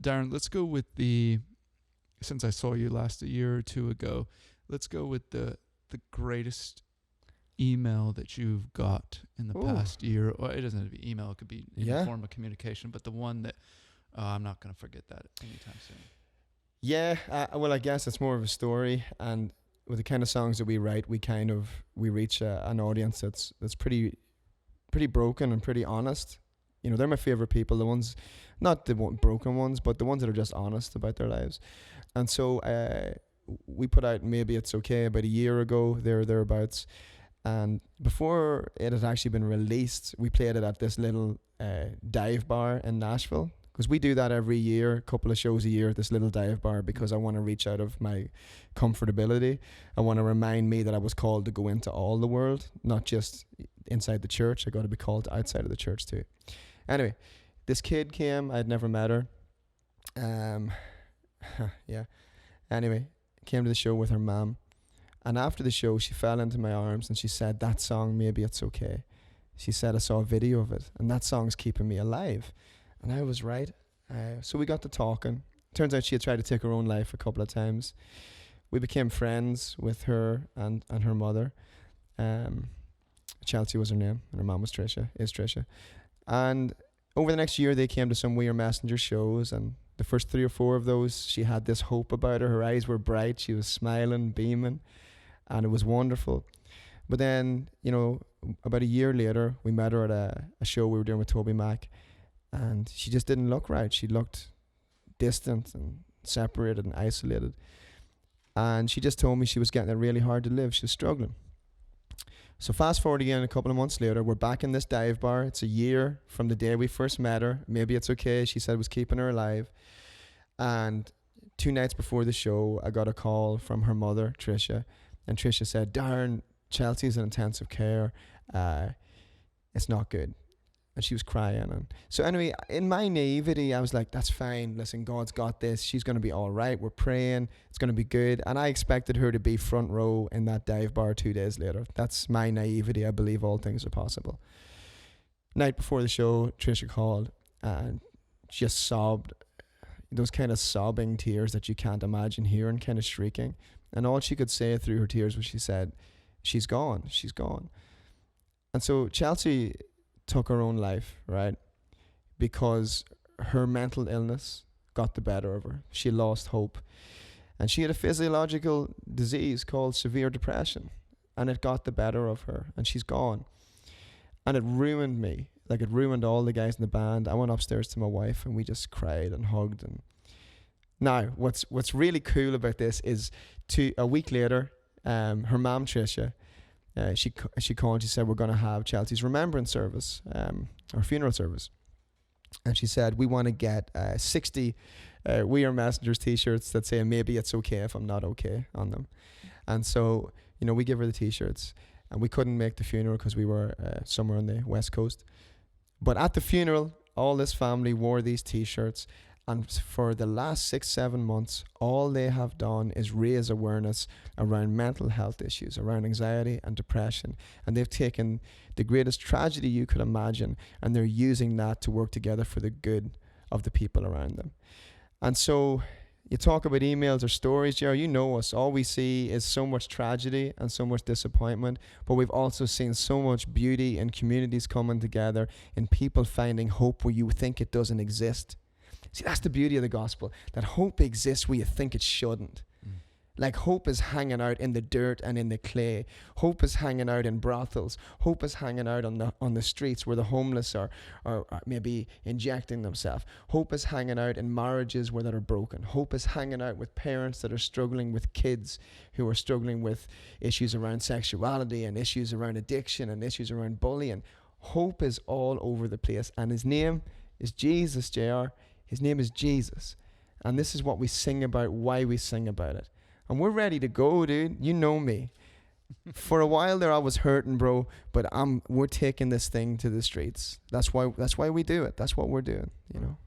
Darren, let's go with since I saw you last a year or two ago, let's go with the greatest email that you've got in the Ooh. past year. Or it doesn't have to be email, it could be any Yeah. form of communication, but the one that I'm not going to forget that anytime soon. Yeah, well, I guess it's more of a story, and with the kind of songs that we write, we reach an audience that's pretty broken and pretty honest. You know, they're my favorite people. The ones, not the broken ones, but the ones that are just honest about their lives. And so we put out Maybe It's Okay about a year ago, thereabouts. And before it had actually been released, we played it at this little dive bar in Nashville. Because we do that every year, a couple of shows a year at this little dive bar, because I want to reach out of my comfortability. I want to remind me that I was called to go into all the world, not just inside the church. I got to be called outside of the church too. Anyway, this kid came. I'd never met her. Yeah. Anyway, came to the show with her mom. And after the show, she fell into my arms and she said, that song, Maybe It's Okay. She said, I saw a video of it, and that song's keeping me alive. And I was right. So we got to talking. Turns out she had tried to take her own life a couple of times. We became friends with her and her mother. Chelsea was her name, and her mom was Trisha. And over the next year, they came to some We Are Messenger shows, and the first 3 or 4 of those, she had this hope about her. Her eyes were bright. She was smiling, beaming, and it was wonderful. But then, you know, about a year later, we met her at a show we were doing with Toby Mac, and she just didn't look right. She looked distant and separated and isolated. And she just told me she was getting it really hard to live. She was struggling. So fast forward again, a couple of months later, we're back in this dive bar. It's a year from the day we first met her. Maybe It's Okay, she said, was keeping her alive. And 2 nights before the show, I got a call from her mother, Trisha. And Trisha said, Darren, Chelsea's in intensive care. It's not good. And she was crying. And so anyway, in my naivety, I was like, that's fine. Listen, God's got this. She's going to be all right. We're praying. It's going to be good. And I expected her to be front row in that dive bar 2 days later. That's my naivety. I believe all things are possible. Night before the show, Trisha called and just sobbed. Those kind of sobbing tears that you can't imagine hearing, kind of shrieking. And all she could say through her tears was she said, she's gone. She's gone. And so Chelsea took her own life, right? Because her mental illness got the better of her. She lost hope. And she had a physiological disease called severe depression. And it got the better of her. And she's gone. And it ruined me. Like, it ruined all the guys in the band. I went upstairs to my wife and we just cried and hugged. And now, what's really cool about this is a week later, her mom, Trisha, she called and she said, we're going to have Chelsea's remembrance service, or funeral service. And she said, we want to get 60 We Are Messengers t-shirts that say, maybe it's okay if I'm not okay on them. And so, you know, we give her the t-shirts. And we couldn't make the funeral because we were somewhere on the West Coast. But at the funeral, all this family wore these t-shirts. And for the last 6-7 months, all they have done is raise awareness around mental health issues, around anxiety and depression. And they've taken the greatest tragedy you could imagine, and they're using that to work together for the good of the people around them. And so you talk about emails or stories, Jerry, you know us. All we see is so much tragedy and so much disappointment, but we've also seen so much beauty in communities coming together, in people finding hope where you think it doesn't exist. See, that's the beauty of the gospel, that hope exists where you think it shouldn't. Like, hope is hanging out in the dirt and in the clay. Hope is hanging out in brothels. Hope is hanging out on the streets where the homeless are maybe injecting themselves. Hope is hanging out in marriages that are broken. Hope is hanging out with parents that are struggling with kids who are struggling with issues around sexuality and issues around addiction and issues around bullying. Hope is all over the place, and his name is Jesus, JR. His name is Jesus. And this is what we sing about, why we sing about it. And we're ready to go, dude. You know me. For a while there, I was hurting, bro. But we're taking this thing to the streets. That's why we do it. That's what we're doing, you know.